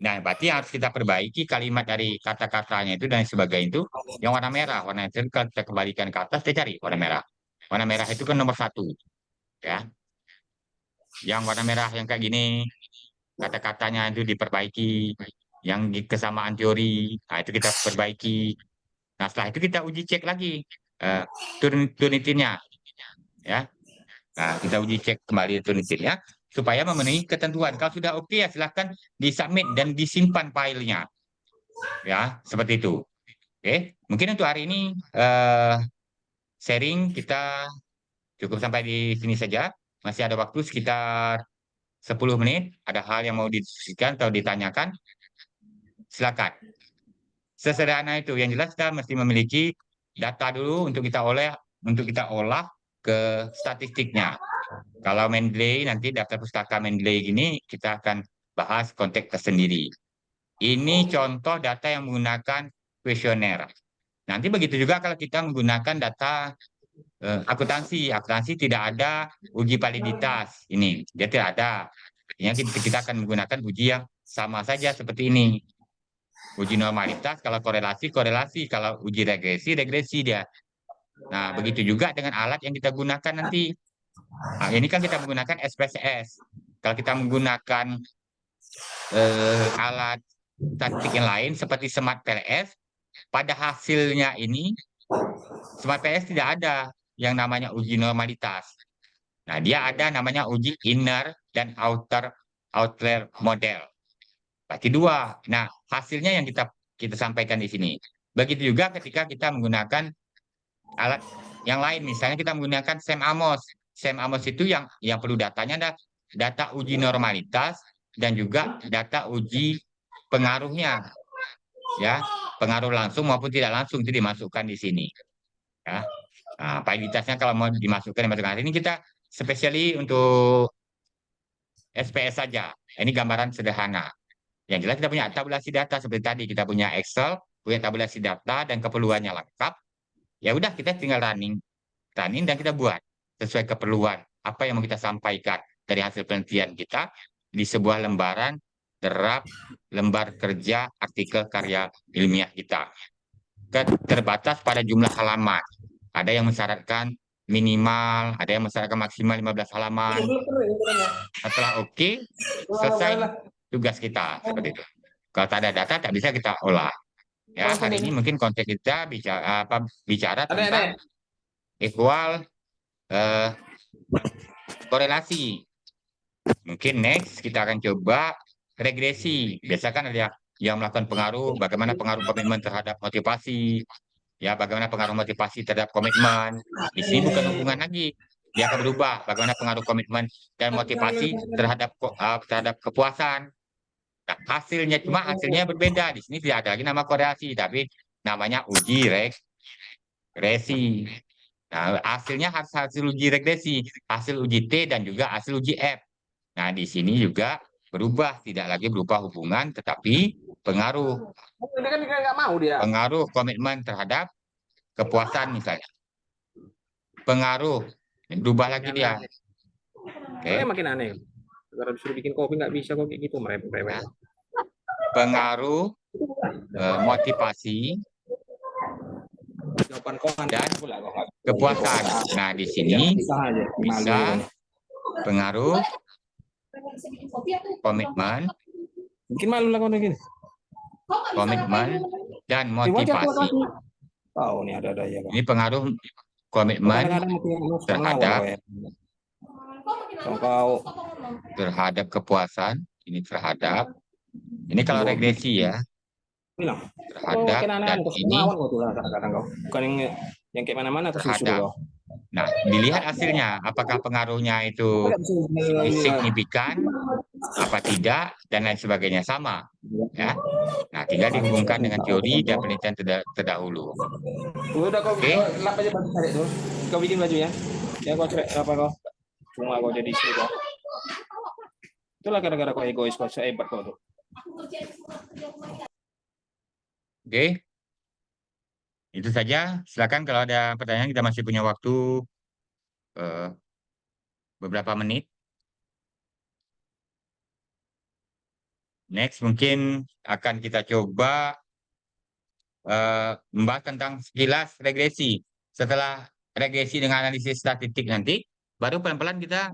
Nah, berarti yang harus kita perbaiki kalimat dari kata-katanya itu dan sebagainya itu yang warna merah. Warna itu kalau kita kembalikan ke atas, kita cari warna merah. Warna merah itu kan nomor 1. Ya. Yang warna merah yang kayak gini, kata-katanya itu diperbaiki. Yang kesamaan teori, nah itu kita perbaiki. Nah, setelah itu kita uji cek lagi Turnitinnya. Ya. Nah, kita uji cek kembali Turnitinnya supaya memenuhi ketentuan. Kalau sudah oke ya silahkan disubmit dan disimpan filenya. Ya, seperti itu. Oke, mungkin untuk hari ini sharing kita cukup sampai di sini saja. Masih ada waktu sekitar 10 menit. Ada hal yang mau didiskusikan atau ditanyakan? Silakan. Sesederhana itu. Yang jelas kita mesti memiliki data dulu untuk kita olah ke statistiknya. Kalau Mendeley nanti daftar pustaka Mendeley gini kita akan bahas konteks tersendiri. Ini contoh data yang menggunakan kuesioner. Nanti begitu juga kalau kita menggunakan data akuntansi tidak ada uji validitas ini, dia tidak ada. Artinya kita akan menggunakan uji yang sama saja seperti ini. Uji normalitas, kalau korelasi, kalau uji regresi dia. Nah, begitu juga dengan alat yang kita gunakan nanti. Nah, ini kan kita menggunakan SPSS. Kalau kita menggunakan alat statistik yang lain seperti Smart PLS, pada hasilnya ini Smart PLS tidak ada yang namanya uji normalitas. Nah, dia ada namanya uji inner dan outer model. Berarti dua. Nah, hasilnya yang kita sampaikan di sini. Begitu juga ketika kita menggunakan alat yang lain, misalnya kita menggunakan SEM Amos. SEM Amos itu yang perlu datanya ada data uji normalitas dan juga data uji pengaruhnya. Ya, pengaruh langsung maupun tidak langsung itu dimasukkan di sini. Ya. Nah, validitasnya kalau mau dimasukkan ini kita spesiali untuk SPS saja. Ini gambaran sederhana. Yang jelas kita punya tabulasi data seperti tadi, kita punya Excel, punya tabulasi data dan keperluannya lengkap. Ya udah kita tinggal running dan kita buat sesuai keperluan apa yang mau kita sampaikan dari hasil penelitian kita di sebuah lembar kerja artikel karya ilmiah kita. Terbatas pada jumlah halaman. Ada yang mensyaratkan minimal, ada yang mensyaratkan maksimal 15 halaman. Setelah oke, selesai tugas kita seperti itu. Kalau tak ada data, tak bisa kita olah. Ya, hari ini mungkin konteks kita bicara tentang Adek. equal korelasi. Mungkin next kita akan coba regresi. Biasa kan ada yang melakukan pengaruh, bagaimana pengaruh komitmen terhadap motivasi, ya bagaimana pengaruh motivasi terhadap komitmen. Di sini bukan hubungan lagi, dia akan berubah. Bagaimana pengaruh komitmen dan motivasi terhadap kepuasan. Nah, hasilnya berbeda. Di sini tidak ada lagi nama korelasi, tapi namanya uji regresi. Nah, hasilnya hasil uji regresi, hasil uji T dan juga hasil uji F. Nah, di sini juga berubah, tidak lagi berupa hubungan, tetapi pengaruh. Ini kan nggak mau dia. Pengaruh komitmen terhadap kepuasan misalnya. Pengaruh, berubah lagi dia. Oke. Makin aneh. Kalau disuruh bikin kopi nggak bisa kok kayak gitu merepet. Nah, pengaruh motivasi dan kepuasan. Nah, di sini bisa pengaruh komitmen, komitmen dan motivasi. Oh, ini ada ya. Ini pengaruh komitmen terhadap kepuasan. Ini terhadap. Ini kalau regresi ya. Terhadap dan ini bukan yang kayak mana-mana terhadap. Nah, dilihat hasilnya, apakah pengaruhnya itu signifikan, apa tidak, dan lain sebagainya sama. Ya, nah tinggal dihubungkan dengan teori dan penelitian terdahulu. Udah kau lap aja baju cari tuh. Kau bikin bajunya. Ya kau cari apa kau? Cuma kau jadi istri kau. Itulah gara-gara kau egois kau sehebat kau tuh. Oke. Itu saja. Silakan kalau ada pertanyaan, kita masih punya waktu beberapa menit. Next mungkin akan kita coba membahas tentang sekilas regresi. Setelah regresi dengan analisis statistik nanti, baru pelan-pelan kita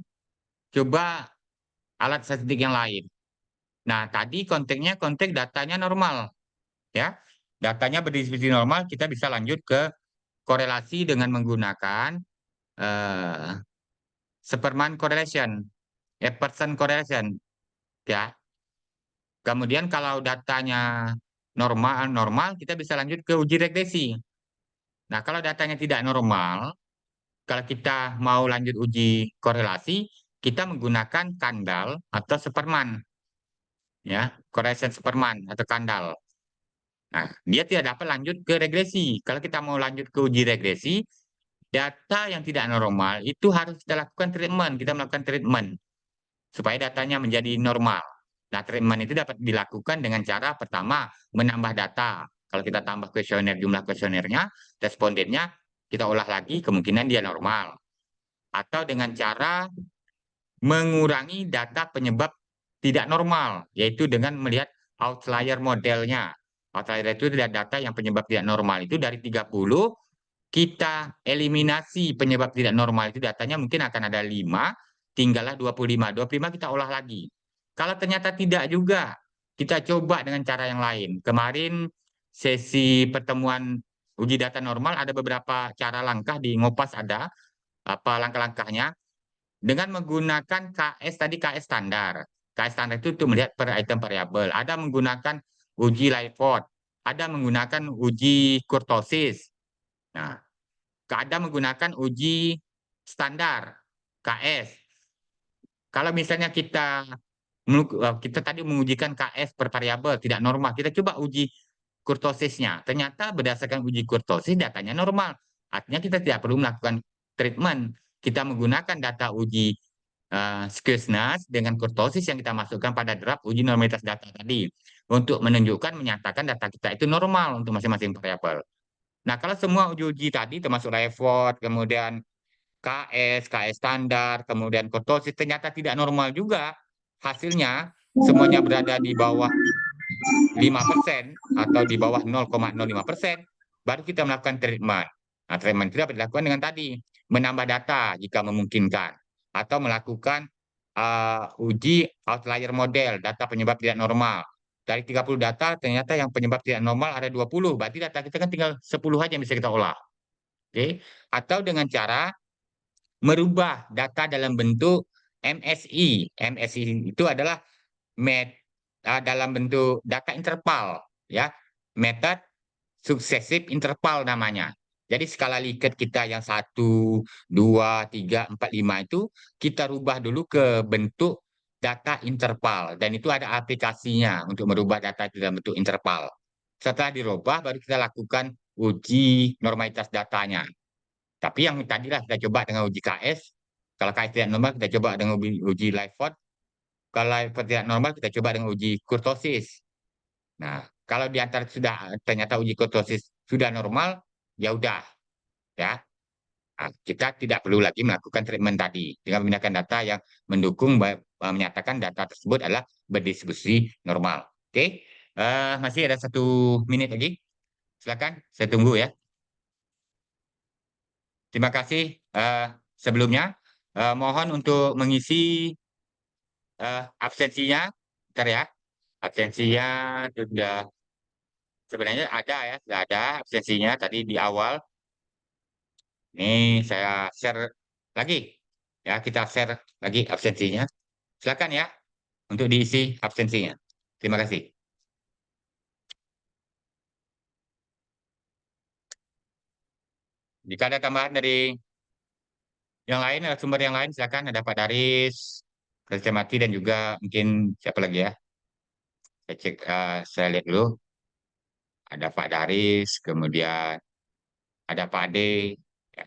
coba alat statistik yang lain. Nah, tadi konteksnya konteks datanya normal. Ya, datanya berdistribusi normal, kita bisa lanjut ke korelasi dengan menggunakan Spearman correlation, Epperson correlation. Ya. Kemudian kalau datanya normal, kita bisa lanjut ke uji regresi. Nah, kalau datanya tidak normal, kalau kita mau lanjut uji korelasi, kita menggunakan Kandal atau Spearman. Ya, correlation Spearman atau Kandal. Nah, dia tidak dapat lanjut ke regresi. Kalau kita mau lanjut ke uji regresi, data yang tidak normal itu harus kita lakukan treatment. Kita melakukan treatment supaya datanya menjadi normal. Nah, treatment itu dapat dilakukan dengan cara pertama, menambah data. Kalau kita tambah kuesioner, jumlah kuesionernya, respondennya, kita olah lagi, kemungkinan dia normal. Atau dengan cara mengurangi data penyebab tidak normal, yaitu dengan melihat outlier modelnya. Outlier itu adalah data yang penyebab tidak normal itu dari 30, kita eliminasi penyebab tidak normal itu datanya mungkin akan ada 5, tinggallah 25. 25 kita olah lagi. Kalau ternyata tidak juga, kita coba dengan cara yang lain. Kemarin sesi pertemuan uji data normal ada beberapa cara langkah di Ngopas ada, apa langkah-langkahnya. Dengan menggunakan KS standar. KS standar itu untuk melihat per item variabel. Ada menggunakan uji Lyford, ada menggunakan uji kurtosis. Nah, ada menggunakan uji standar KS. Kalau misalnya kita tadi mengujikan KS per variabel tidak normal, kita coba uji kurtosisnya. Ternyata berdasarkan uji kurtosis datanya normal. Artinya kita tidak perlu melakukan treatment. Kita menggunakan data uji skewness dengan kurtosis yang kita masukkan pada draft uji normalitas data tadi untuk menunjukkan menyatakan data kita itu normal untuk masing-masing variabel. Nah, kalau semua uji-uji tadi termasuk Lyford, kemudian KS standar, kemudian kurtosis ternyata tidak normal juga hasilnya, semuanya berada di bawah 5% atau di bawah 0,05%, baru kita melakukan treatment. Nah, treatment itu dapat dilakukan dengan tadi, menambah data jika memungkinkan, atau melakukan uji outlier model, data penyebab tidak normal. dari 30 data ternyata yang penyebab tidak normal ada 20. Berarti data kita kan tinggal 10 aja yang bisa kita olah. Oke. Atau dengan cara merubah data dalam bentuk MSI. MSI itu adalah dalam bentuk data interval, ya, method successive interval namanya. Jadi skala Likert kita yang 1, 2, 3, 4, 5 itu kita rubah dulu ke bentuk data interval. Dan itu ada aplikasinya untuk merubah data itu dalam bentuk interval. Setelah dirubah, baru kita lakukan uji normalitas datanya. Tapi yang tadilah kita coba dengan uji KS. Kalau KS tidak normal, kita coba dengan uji Lyford. Kalau Lyford tidak normal, kita coba dengan uji kurtosis. Nah, kalau di antara sudah ternyata uji kurtosis sudah normal, ya udah, ya. Nah, kita tidak perlu lagi melakukan treatment tadi dengan menggunakan data yang mendukung menyatakan data tersebut adalah berdistribusi normal. Oke. Masih ada 1 menit lagi. Silakan, saya tunggu ya. Terima kasih. Sebelumnya, mohon untuk mengisi absensinya, bentar ya. Absensinya sudah sebenarnya ada ya, sudah ada absensinya tadi di awal. Ini saya share lagi. Ya, kita share lagi absensinya. Silakan ya untuk diisi absensinya. Terima kasih. Jika ada tambahan dari yang lain, sumber yang lain, silakan. Ada Pak Daris, Kerja Mati, dan juga mungkin siapa lagi ya? Saya cek, saya lihat dulu. Ada Pak Daris, kemudian ada Pak Ade. Ya.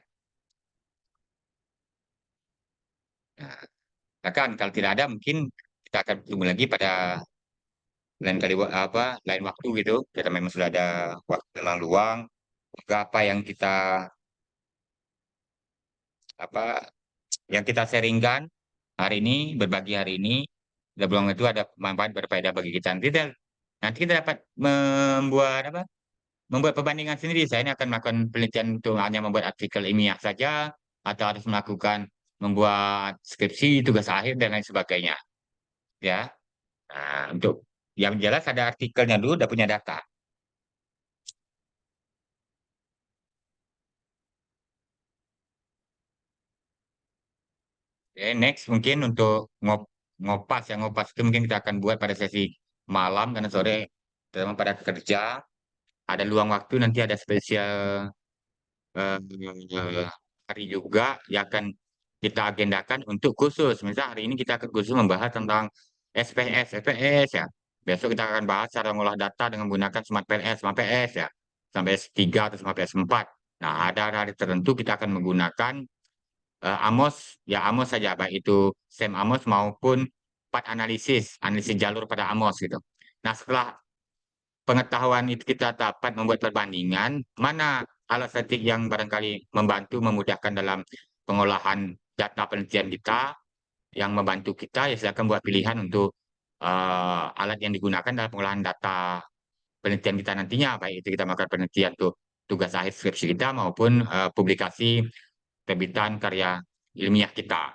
Nah, silakan. Kalau tidak ada, mungkin kita akan tunggu lagi pada lain kali lain waktu gitu. Kita memang sudah ada waktu yang luang. Juga apa yang kita sharingkan hari ini, berbagi hari ini, belum itu ada manfaat berfaedah bagi kita. Nanti kita dapat membuat apa? Membuat perbandingan sendiri. Saya ini akan melakukan penelitian untuk hanya membuat artikel ilmiah saja, atau harus membuat skripsi, tugas akhir, dan lain sebagainya. Ya, nah, untuk yang jelas ada artikelnya dulu, udah punya data. Oke, next mungkin untuk ngopas, yang ngopas itu mungkin kita akan buat pada sesi malam karena sore teman pada kerja. Ada luang waktu, nanti ada spesial hari juga yang akan kita agendakan untuk khusus. Misal hari ini kita akan khusus membahas tentang SPS ya. Besok kita akan bahas cara mengolah data dengan menggunakan Smart PLS, Smart PS ya, sampai S3 atau Smart PS4. Nah, ada hari tertentu kita akan menggunakan Amos, ya Amos saja, baik itu SEM Amos maupun part analisis jalur pada Amos gitu. Nah, setelah pengetahuan itu kita dapat membuat perbandingan, mana alat statistik yang barangkali memudahkan dalam pengolahan data penelitian kita, yang membantu kita, ya silakan buat pilihan untuk alat yang digunakan dalam pengolahan data penelitian kita nantinya, baik itu kita melakukan penelitian untuk tugas akhir skripsi kita maupun publikasi terbitan karya ilmiah kita.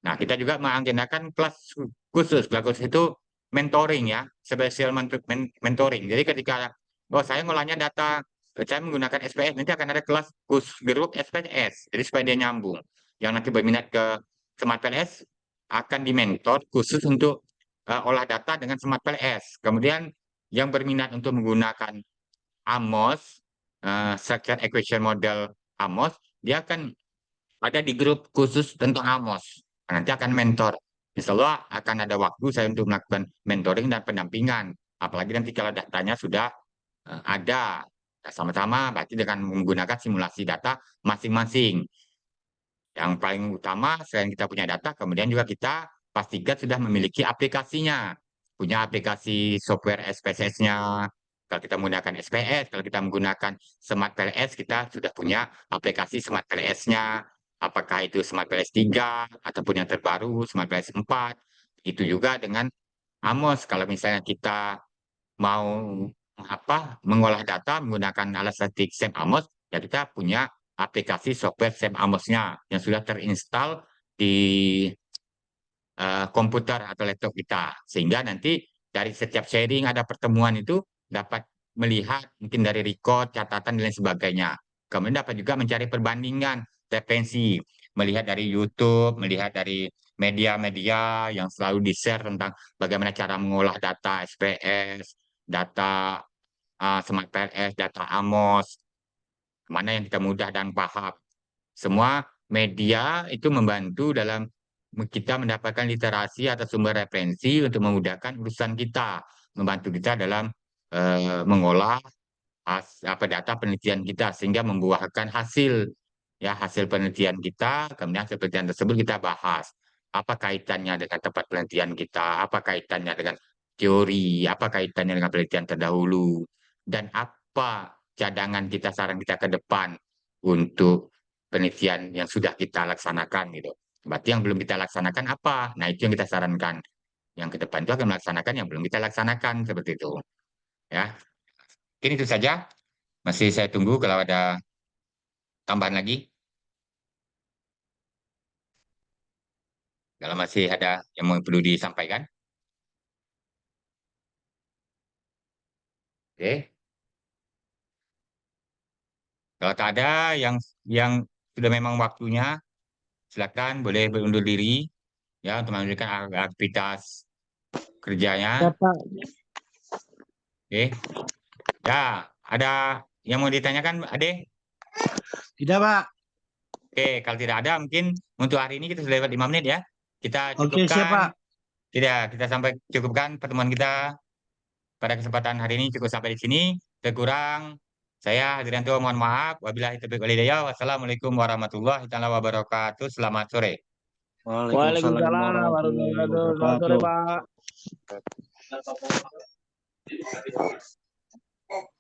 Nah, kita juga mengagendakan kelas khusus. Kelas khusus itu mentoring ya, special mentoring. Jadi ketika saya ngolahnya data, saya menggunakan SPS, nanti akan ada kelas khusus grup SPS. Jadi supaya dia nyambung. Yang nanti berminat ke Smart PLS akan dimentor khusus untuk olah data dengan Smart PLS. Kemudian yang berminat untuk menggunakan AMOS, Structure Equation Model AMOS, dia akan ada di grup khusus tentang Amos. Nanti akan mentor. Insya Allah akan ada waktu saya untuk melakukan mentoring dan pendampingan. Apalagi nanti kalau datanya sudah ada. Sama-sama berarti dengan menggunakan simulasi data masing-masing. Yang paling utama, selain kita punya data, kemudian juga kita pastikan sudah memiliki aplikasinya. Punya aplikasi software SPSS-nya. Kalau kita menggunakan SPS, kalau kita menggunakan Smart PLS, kita sudah punya aplikasi Smart PLS-nya. Apakah itu Smart PLS 3, ataupun yang terbaru, Smart PLS 4. Itu juga dengan Amos. Kalau misalnya kita mau mengolah data menggunakan alat statistik SEM Amos, ya kita punya aplikasi software SEM Amos-nya yang sudah terinstall di komputer atau laptop kita, sehingga nanti dari setiap sharing ada pertemuan itu dapat melihat mungkin dari record, catatan dan lain sebagainya. Kemudian dapat juga mencari perbandingan, referensi, melihat dari YouTube, melihat dari media-media yang selalu di-share tentang bagaimana cara mengolah data SPS, data Smart PLS, data AMOS, mana yang kita mudah dan paham. Semua media itu membantu dalam kita mendapatkan literasi atau sumber referensi untuk memudahkan urusan kita, membantu kita dalam mengolah apa data penelitian kita sehingga membuahkan hasil, ya hasil penelitian kita. Kemudian hasil penelitian tersebut kita bahas apa kaitannya dengan tempat penelitian kita, apa kaitannya dengan teori, apa kaitannya dengan penelitian terdahulu, dan apa cadangan kita, saran kita ke depan untuk penelitian yang sudah kita laksanakan gitu. Berarti yang belum kita laksanakan apa? Nah, itu yang kita sarankan. Yang ke depan itu akan melaksanakan yang belum kita laksanakan seperti itu. Ya, mungkin itu saja. Masih saya tunggu kalau ada tambahan lagi. Kalau masih ada yang mau perlu disampaikan. Oke. Kalau tak ada yang sudah memang waktunya, silakan boleh berundur diri ya untuk melanjutkan aktivitas kerjanya. Ya, Pak. Oke. Ya, ada yang mau ditanyakan, Ade? Tidak, Pak. Oke, kalau tidak ada mungkin untuk hari ini kita sudah lewat 5 menit ya. Kita Oke, siap, Pak. cukupkan. Tidak, kita sampai cukupkan pertemuan kita pada kesempatan hari ini cukup sampai di sini. Kurang saya Hadrianto mohon maaf. Wabillahi taufiq wal hidayah. Wassalamualaikum warahmatullahi taala wabarakatuh. Selamat sore. Waalaikumsalam Waalaikumsalam warahmatullahi warahmatullahi wabarakatuh. Selamat sore, wabarakatuh. Pak.